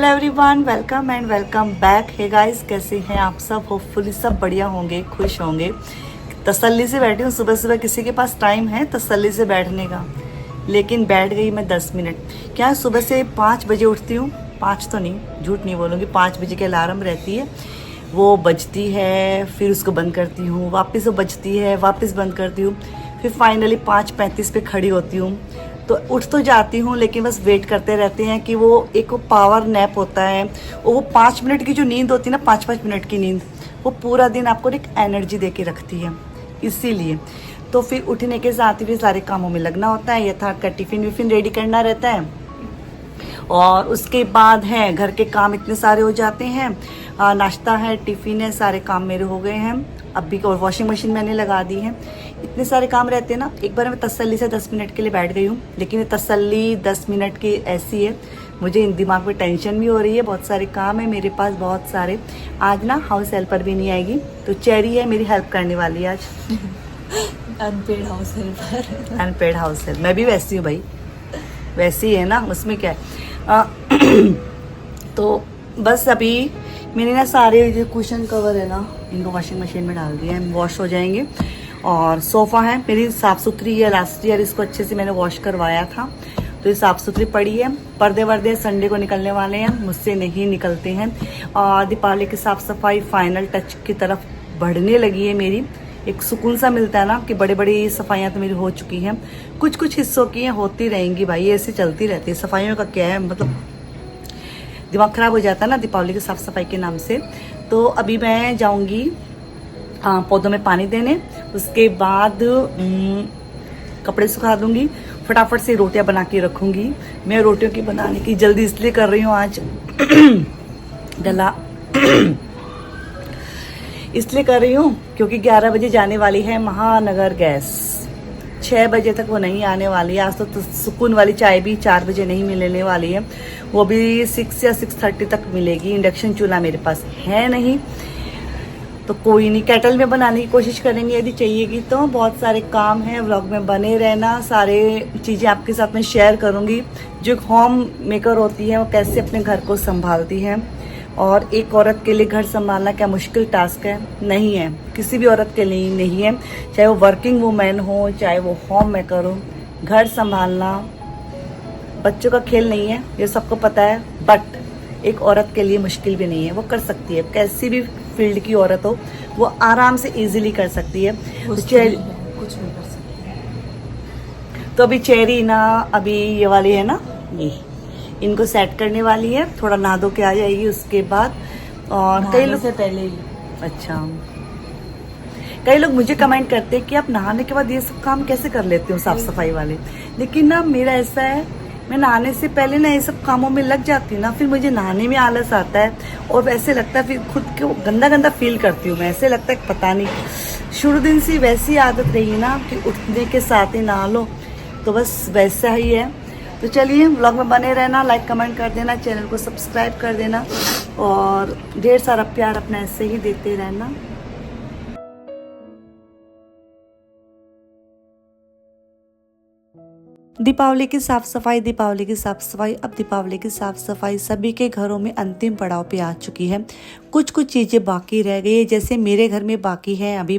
Hello everyone, welcome and welcome back. Hey guys, कैसे हैं आप सब? होपफुली सब बढ़िया होंगे, खुश होंगे। तसल्ली से बैठी हूँ। सुबह सुबह किसी के पास टाइम है तसल्ली से बैठने का, लेकिन बैठ गई मैं 10 मिनट। क्या सुबह से 5 बजे उठती हूँ, 5 तो नहीं, झूठ नहीं बोलूँगी, 5 बजे की अलार्म रहती है। वो बजती है, फिर उसको बंद करती हूँ, वापस वो बजती है, वापस बंद करती हूँ, फिर फाइनली 5:35 पे खड़ी होती हूँ। तो उठ तो जाती हूँ, लेकिन बस वेट करते रहते हैं कि वो एक पावर नैप होता है, वो 5 मिनट की जो नींद होती है ना, 5-5 मिनट की नींद, वो पूरा दिन आपको एक एनर्जी दे के रखती है। इसीलिए तो फिर उठने के साथ ही फिर सारे कामों में लगना होता है। यथार्थ का टिफ़िन विफ़िन रेडी करना रहता है, और उसके बाद है घर के काम इतने सारे हो जाते हैं। नाश्ता है, टिफ़िन है, सारे काम मेरे हो गए हैं अभी। और वॉशिंग मशीन मैंने लगा दी है। इतने सारे काम रहते हैं ना, एक बार मैं तसल्ली से 10 मिनट के लिए बैठ गई हूँ, लेकिन ये तसल्ली 10 मिनट की ऐसी है, मुझे इन दिमाग में टेंशन भी हो रही है, बहुत सारे काम है मेरे पास, बहुत सारे। आज ना हाउस हेल्पर भी नहीं आएगी, तो चेरी है मेरी हेल्प करने वाली है आज। Unpaid house helper. Unpaid house help, मैं भी वैसी हूँ भाई, वैसी है ना, उसमें क्या है। तो बस अभी मैंने ना सारे जो कुशन कवर है ना, इनको वॉशिंग मशीन में डाल दिया है, वॉश हो जाएंगे। और सोफ़ा है मेरी साफ़ सुथरी है, लास्ट ईयर इसको अच्छे से मैंने वॉश करवाया था, तो ये साफ़ सुथरी पड़ी है। पर्दे वर्दे संडे को निकलने वाले हैं, मुझसे नहीं निकलते हैं। और दीपावली की साफ़ सफाई फाइनल टच की तरफ बढ़ने लगी है मेरी। एक सुकून सा मिलता है ना कि बड़ी बड़ी सफाइयाँ तो मेरी हो चुकी हैं, कुछ कुछ हिस्सों की हैं, होती रहेंगी भाई, ऐसी चलती रहती है। सफाइयों का क्या है, मतलब दिमाग ख़राब हो जाता है ना दीपावली की साफ़ सफाई के नाम से। तो अभी मैं जाऊंगी पौधों में पानी देने, उसके बाद कपड़े सुखा दूंगी, फटाफट से रोटियां बना के रखूंगी। मैं रोटियों की बनाने की जल्दी इसलिए कर रही हूँ आज गला इसलिए कर रही हूँ क्योंकि 11 बजे जाने वाली है महानगर गैस, 6 बजे तक वो नहीं आने वाली है। आज तो सुकून वाली चाय भी 4 बजे नहीं मिलने वाली है, वो भी 6 या 6:30 तक मिलेगी। इंडक्शन चूल्हा मेरे पास है नहीं, तो कोई नहीं, केटल में बनाने की कोशिश करेंगे यदि चाहिएगी तो। बहुत सारे काम हैं, व्लॉग में बने रहना, सारे चीज़ें आपके साथ में शेयर करूँगी। जो एक होम मेकर होती है वो कैसे अपने घर को संभालती है, और एक औरत के लिए घर संभालना क्या मुश्किल टास्क है? नहीं है, किसी भी औरत के लिए नहीं है, चाहे वो वर्किंग वूमेन हो, चाहे वो होम मेकर हो। घर संभालना बच्चों का खेल नहीं है, ये सबको पता है, बट एक औरत के लिए मुश्किल भी नहीं है, वो कर सकती है। कैसी भी फील्ड की औरत हो, वो आराम से इजीली कर सकती है। कुछ भी कर सकते हैं। तो अभी चेरी ना, अभी ये वाली है ना, ये इनको सेट करने वाली है, थोड़ा नहा धो के आ जाएगी उसके बाद। और कई लोग से पहले ही अच्छा, कई लोग मुझे कमेंट करते हैं कि आप नहाने के बाद ये सब काम कैसे कर लेते हो, साफ सफाई वाले। लेकिन ना मेरा ऐसा है, मैं नहाने से पहले ना ये सब कामों में लग जाती हूँ ना, फिर मुझे नहाने में आलस आता है, और वैसे लगता है फिर खुद को गंदा गंदा फील करती हूँ मैं। ऐसे लगता है पता नहीं, शुरू दिन से वैसी आदत रही ना कि उठने के साथ ही नहा लो, तो बस वैसा ही है। तो चलिए, व्लॉग में बने रहना, लाइक कमेंट कर देना, चैनल को सब्सक्राइब कर देना, और ढेर सारा प्यार अपना ऐसे ही देते रहना। दीपावली की साफ सफाई, दीपावली की साफ सफाई, अब दीपावली की साफ सफाई सभी के घरों में अंतिम पड़ाव पे आ चुकी है। कुछ कुछ चीज़ें बाकी रह गई है, जैसे मेरे घर में बाकी है अभी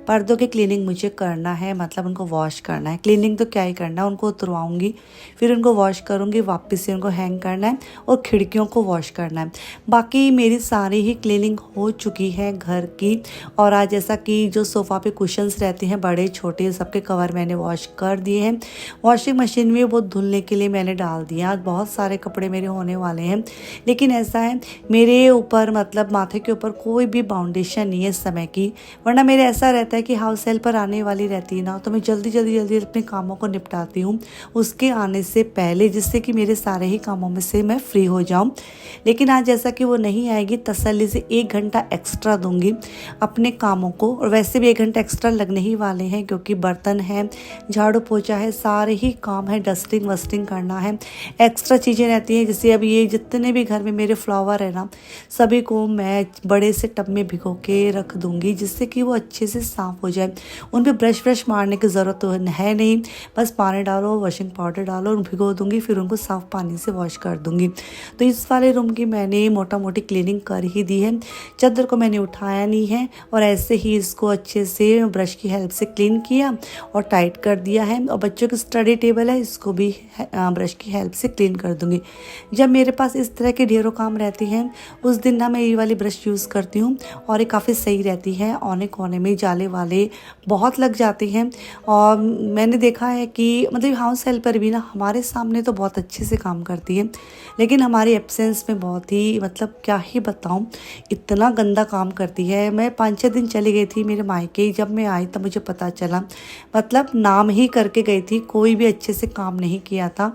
पर्दों की क्लीनिंग मुझे करना है, मतलब उनको वॉश करना है। क्लीनिंग तो क्या ही करना है, उनको उतरवाऊंगी, फिर उनको वॉश करूंगी, वापस से उनको हैंग करना है, और खिड़कियों को वॉश करना है। बाकी मेरी सारी ही क्लीनिंग हो चुकी है घर की। और आज जैसा कि जो सोफ़ा पे कुशन्स रहते हैं बड़े छोटे, सबके कवर मैंने वॉश कर दिए हैं। वॉशिंग मशीन में वो धुलने के लिए मैंने डाल दिया। आज बहुत सारे कपड़े मेरे होने वाले हैं, लेकिन ऐसा है मेरे ऊपर, मतलब माथे के ऊपर कोई भी बाउंडेशन नहीं है इस समय की। वरना मेरे ऐसा रहता है कि हाउस हेल्पर आने वाली रहती है ना, तो मैं जल्दी जल्दी जल्दी अपने कामों को निपटाती हूँ उसके आने से पहले, जिससे कि मेरे सारे ही कामों में से मैं फ्री हो जाऊँ। लेकिन आज जैसा कि वो नहीं आएगी, तसल्ली से 1 घंटा एक्स्ट्रा दूंगी अपने कामों को। और वैसे भी 1 घंटा एक्स्ट्रा लगने ही वाले हैं, क्योंकि बर्तन है, झाड़ू पोछा सोचा है सारे ही काम है, डस्टिंग वस्टिंग करना है, एक्स्ट्रा चीज़ें रहती हैं। जैसे अब ये जितने भी घर में मेरे फ्लावर है ना, सभी को मैं बड़े से टब में भिगो के रख दूँगी, जिससे कि वो अच्छे से साफ़ हो जाए। उन पर ब्रश व्रश मारने की ज़रूरत तो है नहीं, बस पानी डालो, वॉशिंग पाउडर डालो और भिगो दूँगी, फिर उनको साफ़ पानी से वॉश कर दूँगी। तो इस वाले रूम की मैंने मोटा मोटी क्लीनिंग कर ही दी है। चादर को मैंने उठाया नहीं है और ऐसे ही इसको अच्छे से ब्रश की हेल्प से क्लीन किया और टाइट कर दिया है। और बच्चों की स्टडी टेबल है, इसको भी ब्रश की हेल्प से क्लीन कर दूँगी। जब मेरे पास इस तरह के ढेरों काम रहती हैं, उस दिन ना मैं ये वाली ब्रश यूज़ करती हूँ और ये काफ़ी सही रहती है। औने कोने में जाले वाले बहुत लग जाते हैं और मैंने देखा है कि मतलब हाउस हेल्पर भी ना हमारे सामने तो बहुत अच्छे से काम करती है, लेकिन हमारी एब्सेंस में बहुत ही मतलब क्या ही बताऊं, इतना गंदा काम करती है। मैं 5-6 दिन चली गई थी मेरे मायके, जब मैं आई तब मुझे पता चला, मतलब नाम ही करके गई थी, कोई भी अच्छे से काम नहीं किया था,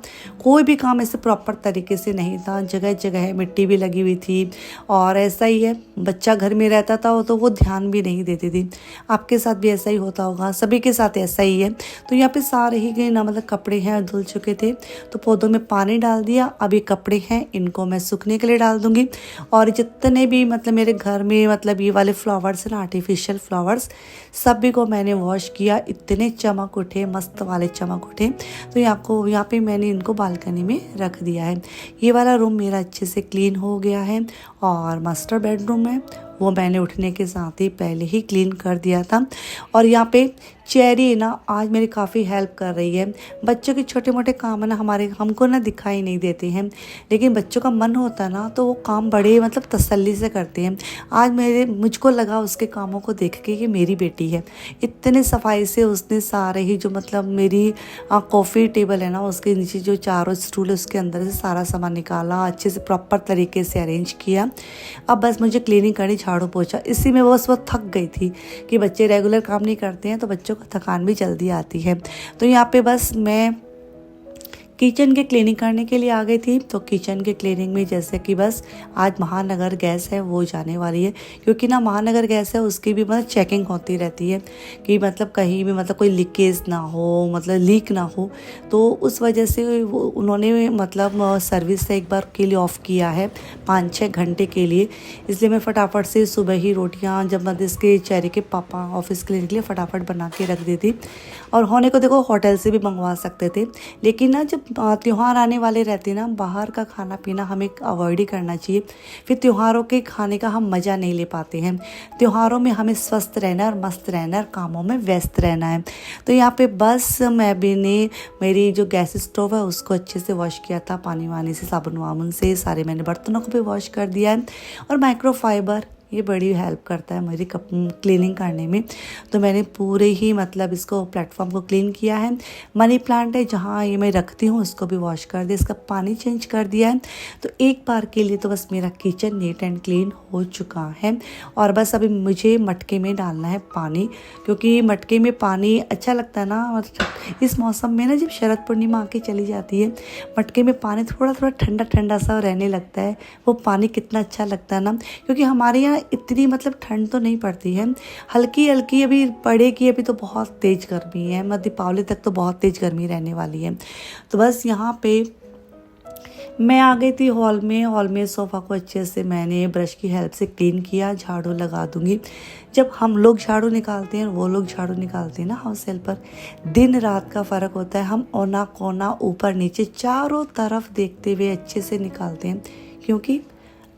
कोई भी काम ऐसे प्रॉपर तरीके से नहीं था। जगह जगह मिट्टी भी लगी हुई थी और ऐसा ही है, बच्चा घर में रहता था तो वो ध्यान भी नहीं देती थी। आपके साथ भी ऐसा ही होता होगा, सभी के साथ ऐसा ही है। तो यहाँ पे सारे ही गए ना, मतलब कपड़े हैं धुल चुके थे तो पौधों में पानी डाल दिया। अब ये कपड़े हैं, इनको मैं सूखने के लिए डाल दूंगी। और जितने भी मतलब मेरे घर में मतलब ये वाले फ्लावर्स हैं ना, आर्टिफिशियल फ्लावर्स, सभी को मैंने वॉश किया। इतने चमक उठे, मस्त वाले चमक उठे। तो यहाँ पे मैंने इनको बालकनी में रख दिया है। ये वाला रूम मेरा अच्छे से क्लीन हो गया है और मास्टर बेडरूम है वो मैंने उठने के साथ ही पहले ही क्लीन कर दिया था। और यहाँ पे चेरी ना आज मेरी काफ़ी हेल्प कर रही है। बच्चों के छोटे मोटे काम है ना हमको ना दिखाई नहीं देते हैं, लेकिन बच्चों का मन होता है ना तो वो काम बड़े मतलब तसल्ली से करते हैं। आज मुझको लगा उसके कामों को देख के कि मेरी बेटी है, इतने सफाई से उसने सारे ही जो मतलब मेरी कॉफ़ी टेबल है ना, उसके नीचे जो चारों स्टूल है उसके अंदर से सारा सामान निकाला, अच्छे से प्रॉपर तरीके से अरेंज किया। अब बस मुझे क्लीनिंग करनी, झाड़ू पोछा, इसी में बस वो थक गई थी कि बच्चे रेगुलर काम नहीं करते हैं तो बच्चों को थकान भी जल्दी आती है। तो यहाँ पे बस मैं किचन के क्लीनिंग करने के लिए आ गई थी। तो किचन के क्लीनिंग में जैसे कि बस आज महानगर गैस है वो जाने वाली है, क्योंकि ना महानगर गैस है उसकी भी मतलब चेकिंग होती रहती है कि मतलब कहीं भी मतलब कोई लीकेज ना हो, मतलब लीक ना हो। तो उस वजह से वो उन्होंने मतलब सर्विस से एक बार के लिए ऑफ़ किया है 5-6 घंटे के लिए। इसलिए मैं फटाफट से सुबह ही रोटियाँ, जब मतलब इसके चेरी के पापा ऑफिस के लिए निकले, फटाफट बना के रख दी थी। और होने को देखो होटल से भी मंगवा सकते थे, लेकिन ना जब त्यौहार आने वाले रहते ना, बाहर का खाना पीना हमें अवॉइड ही करना चाहिए। फिर त्योहारों के खाने का हम मज़ा नहीं ले पाते हैं। त्योहारों में हमें स्वस्थ रहना है और मस्त रहना है और कामों में व्यस्त रहना है। तो यहाँ पे बस मैं भी ने मेरी जो गैस स्टोव है उसको अच्छे से वॉश किया था, पानी वानी से, साबुन वाबुन से, सारे मैंने बर्तनों को भी वॉश कर दिया है। और माइक्रोफाइबर ये बड़ी हेल्प करता है मेरी क्लीनिंग करने में। तो मैंने पूरे ही मतलब इसको प्लेटफॉर्म को क्लीन किया है। मनी प्लांट है जहाँ ये मैं रखती हूँ उसको भी वॉश कर दिया, इसका पानी चेंज कर दिया है। तो एक बार के लिए तो बस मेरा किचन नीट एंड क्लीन हो चुका है। और बस अभी मुझे मटके में डालना है पानी, क्योंकि मटके में पानी अच्छा लगता है ना। और इस मौसम में ना जब शरद पूर्णिमा आके चली जाती है, मटके में पानी थोड़ा थोड़ा ठंडा ठंडा सा रहने लगता है। वो पानी कितना अच्छा लगता है ना, क्योंकि हमारे यहाँ इतनी मतलब ठंड तो नहीं पड़ती है, हल्की हल्की अभी पड़ेगी। अभी तो बहुत तेज़ गर्मी है, मतलब दीपावली तक तो बहुत तेज़ गर्मी रहने वाली है। तो बस यहाँ पे मैं आ गई थी हॉल में सोफ़ा को अच्छे से मैंने ब्रश की हेल्प से क्लीन किया। झाड़ू लगा दूंगी। जब हम लोग झाड़ू निकालते हैं वो लोग झाड़ू निकालते हैं ना हाउस हेल्पर, दिन रात का फ़र्क होता है। हम औना कोना ऊपर नीचे चारों तरफ देखते हुए अच्छे से निकालते हैं, क्योंकि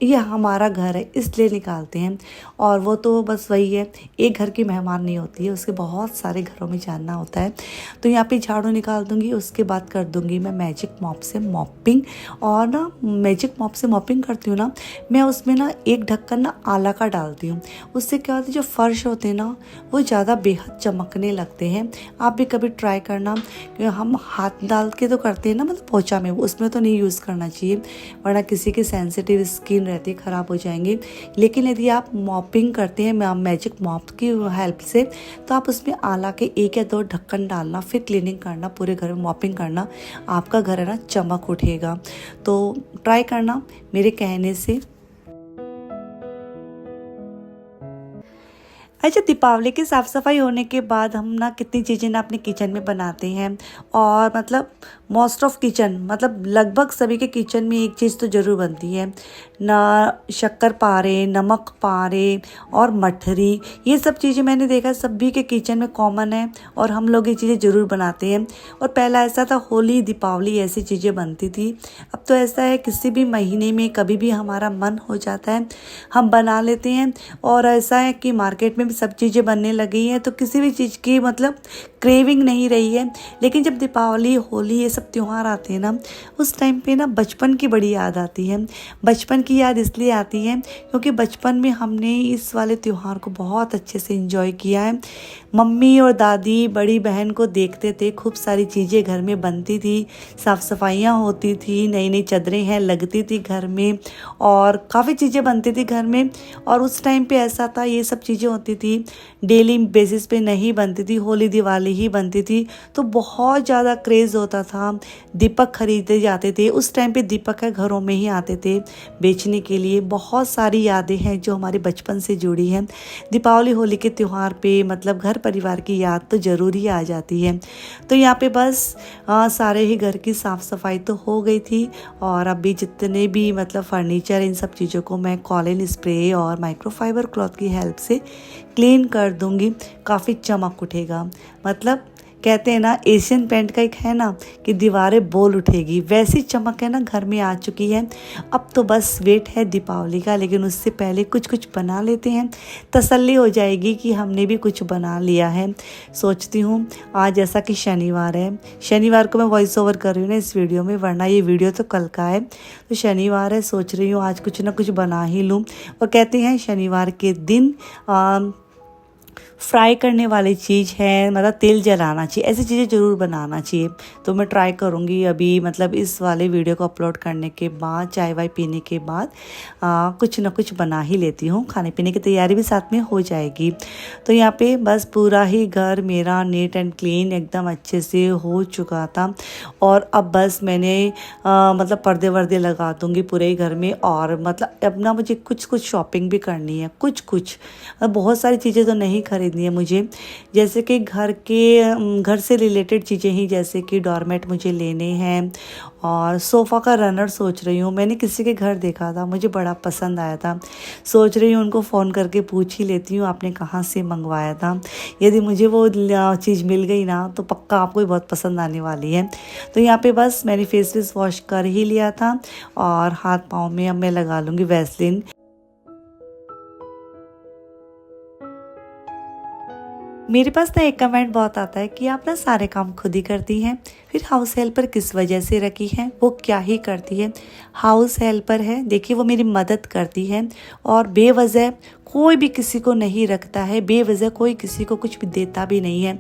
ये हमारा घर है इसलिए निकालते हैं। और वो तो बस वही है, एक घर की मेहमान नहीं होती है, उसके बहुत सारे घरों में जानना होता है। तो यहाँ पे झाड़ू निकाल दूंगी, उसके बाद कर दूंगी मैं मैजिक मॉप से मॉपिंग। और ना मैजिक मॉप से मॉपिंग करती हूँ ना मैं, उसमें ना एक ढक्कन ना आला का डालती हूँ। उससे क्या होता है, जो फर्श होते हैं ना वो ज़्यादा बेहद चमकने लगते हैं। आप भी कभी ट्राई करना। हम हाथ डाल के तो करते हैं ना, मतलब पोछा में, उसमें तो नहीं यूज़ करना चाहिए, वरना किसी की सेंसिटिव स्किन रहती है, ख़राब हो जाएंगे। लेकिन यदि आप मॉपिंग करते हैं मैजिक मॉप की हेल्प से, तो आप उसमें आला के 1 या 2 ढक्कन डालना, फिर क्लीनिंग करना, पूरे घर में मॉपिंग करना, आपका घर है ना चमक उठेगा। तो ट्राई करना मेरे कहने से। अच्छा, दीपावली की साफ़ सफाई होने के बाद हम ना कितनी चीज़ें ना अपने किचन में बनाते हैं। और मतलब मोस्ट ऑफ किचन, मतलब लगभग सभी के किचन में एक चीज़ तो ज़रूर बनती है ना, शक्कर पारे, नमक पारे और मठरी। ये सब चीज़ें मैंने देखा सभी के किचन में कॉमन है और हम लोग ये चीज़ें ज़रूर बनाते हैं। और पहला ऐसा था होली दीपावली ऐसी चीज़ें बनती थी। अब तो ऐसा है किसी भी महीने में कभी भी हमारा मन हो जाता है हम बना लेते हैं। और ऐसा है कि मार्केट में भी सब चीज़ें बनने लगी हैं तो किसी भी चीज़ की मतलब क्रेविंग नहीं रही है। लेकिन जब दीपावली होली ये सब त्यौहार आते हैं ना, उस टाइम पे ना बचपन की बड़ी याद आती है। बचपन की याद इसलिए आती है क्योंकि बचपन में हमने इस वाले त्यौहार को बहुत अच्छे से एंजॉय किया है। मम्मी और दादी बड़ी बहन को देखते थे, खूब सारी चीज़ें घर में बनती थी, साफ़ सफाइयाँ होती थी, नई नई चादरें हैं लगती थी घर में और काफ़ी चीज़ें बनती थी घर में। और उस टाइम पे ऐसा था ये सब चीज़ें होती थी, डेली बेसिस पे नहीं बनती थी, होली दिवाली ही बनती थी। तो बहुत ज़्यादा क्रेज़ होता था, दीपक खरीदे जाते थे। उस टाइम पे दीपक है घरों में ही आते थे बेचने के लिए। बहुत सारी यादें हैं जो हमारे बचपन से जुड़ी हैं। दीपावली होली के त्यौहार पे मतलब घर परिवार की याद तो ज़रूर ही आ जाती है। तो यहाँ पे बस सारे ही घर की साफ़ सफाई तो हो गई थी और अभी जितने भी मतलब फर्नीचर इन सब चीज़ों को मैं कॉलिन स्प्रे और माइक्रोफाइबर क्लॉथ की हेल्प से क्लीन कर दूंगी। काफ़ी चमक उठेगा। मतलब कहते हैं ना एशियन पेंट का एक है ना कि दीवारें बोल उठेगी, वैसी चमक है ना घर में आ चुकी है। अब तो बस वेट है दीपावली का, लेकिन उससे पहले कुछ कुछ बना लेते हैं, तसल्ली हो जाएगी कि हमने भी कुछ बना लिया है। सोचती हूँ आज जैसा कि शनिवार है, शनिवार को मैं वॉइस ओवर कर रही हूँ ना इस वीडियो में, वरना ये वीडियो तो कल का है। तो शनिवार है, सोच रही हूँ आज कुछ ना कुछ बना ही लूँ। और कहते हैं शनिवार के दिन फ्राई करने वाली चीज़ है, मतलब तेल जलाना चाहिए, ऐसी चीज़ें ज़रूर बनाना चाहिए। तो मैं ट्राई करूँगी अभी मतलब इस वाले वीडियो को अपलोड करने के बाद, चाय वाय पीने के बाद कुछ ना कुछ बना ही लेती हूँ। खाने पीने की तैयारी भी साथ में हो जाएगी। तो यहाँ पे बस पूरा ही घर मेरा नीट एंड क्लीन एकदम अच्छे से हो चुका था। और अब बस मैंने मतलब पर्दे वर्दे लगा दूँगी पूरे घर में। और मतलब अब ना मुझे कुछ कुछ शॉपिंग भी करनी है, कुछ बहुत सारी चीज़ें तो नहीं खरीदनी है मुझे। जैसे कि घर से रिलेटेड चीज़ें ही, जैसे कि डोरमेट मुझे लेने हैं और सोफ़ा का रनर सोच रही हूँ। मैंने किसी के घर देखा था, मुझे बड़ा पसंद आया था। सोच रही हूँ उनको फ़ोन करके पूछ ही लेती हूँ आपने कहाँ से मंगवाया था। यदि मुझे वो चीज़ मिल गई ना तो पक्का आपको भी बहुत पसंद आने वाली है। तो यहाँ पे बस मैंने फेस वॉश कर ही लिया था और हाथ पाँव में अब मैं लगा लूँगी वैसलीन। मेरे पास ना एक कमेंट बहुत आता है कि आप ना सारे काम खुद ही करती हैं, फिर हाउस हेल्पर किस वजह से रखी है, वो क्या ही करती है। हाउस हेल्पर है, देखिए वो मेरी मदद करती है और बेवजह कोई भी किसी को नहीं रखता है, बेवजह कोई किसी को कुछ भी देता भी नहीं है।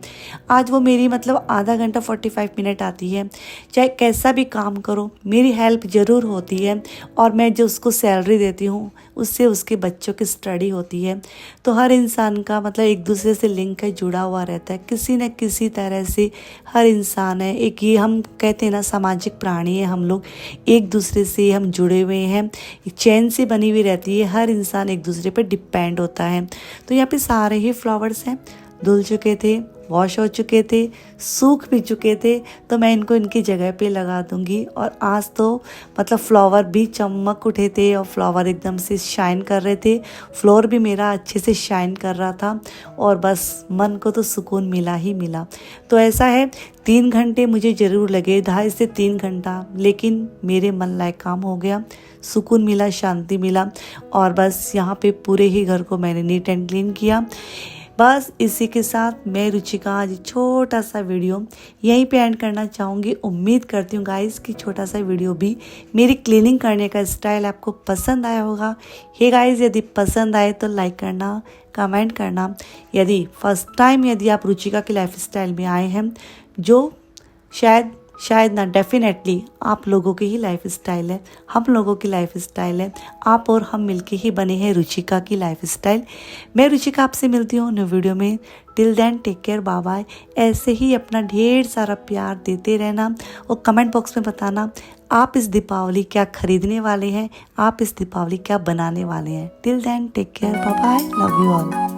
आज वो मेरी मतलब आधा घंटा 45 मिनट आती है, चाहे कैसा भी काम करो मेरी हेल्प ज़रूर होती है। और मैं जो उसको सैलरी देती हूँ उससे उसके बच्चों की स्टडी होती है। तो हर इंसान का मतलब एक दूसरे से लिंक है, जुड़ा हुआ रहता है किसी न किसी तरह से। हर इंसान है एक, ये हम कहते हैं ना सामाजिक प्राणी है हम लोग, एक दूसरे से हम जुड़े हुए हैं, चैन से बनी हुई रहती है। हर इंसान एक दूसरे पर डिपेंड होता है। तो यहाँ पे सारे ही फ्लावर्स हैं, धुल चुके थे, वॉश हो चुके थे, सूख भी चुके थे, तो मैं इनको इनकी जगह पे लगा दूंगी। और आज तो मतलब फ्लावर भी चमक उठे थे और फ्लावर एकदम से शाइन कर रहे थे, फ्लोर भी मेरा अच्छे से शाइन कर रहा था और बस मन को तो सुकून मिला ही मिला। तो ऐसा है 3 घंटे मुझे ज़रूर लगे, 2.5 से 3 घंटा, लेकिन मेरे मन लायक काम हो गया, सुकून मिला, शांति मिला। और बस यहाँ पे पूरे ही घर को मैंने नीट एंड क्लीन किया। बस इसी के साथ मैं रुचिका आज छोटा सा वीडियो यहीं पे एंड करना चाहूँगी। उम्मीद करती हूँ गाइस कि छोटा सा वीडियो भी मेरी क्लीनिंग करने का स्टाइल आपको पसंद आया होगा। हे गाइस, यदि पसंद आए तो लाइक करना, कमेंट करना। यदि फर्स्ट टाइम यदि आप रुचिका की लाइफ स्टाइल में आए हैं, जो शायद ना, डेफिनेटली आप लोगों की ही लाइफ स्टाइल है, हम लोगों की लाइफ स्टाइल है, आप और हम मिलके ही बने हैं रुचिका की लाइफ स्टाइल। मैं रुचिका आपसे मिलती हूँ न्यू वीडियो में। Till then take care, bye bye. ऐसे ही अपना ढेर सारा प्यार देते रहना और कमेंट बॉक्स में बताना आप इस दीपावली क्या खरीदने वाले हैं, आप इस दीपावली क्या बनाने वाले हैं। Till then take care, bye bye, love you all.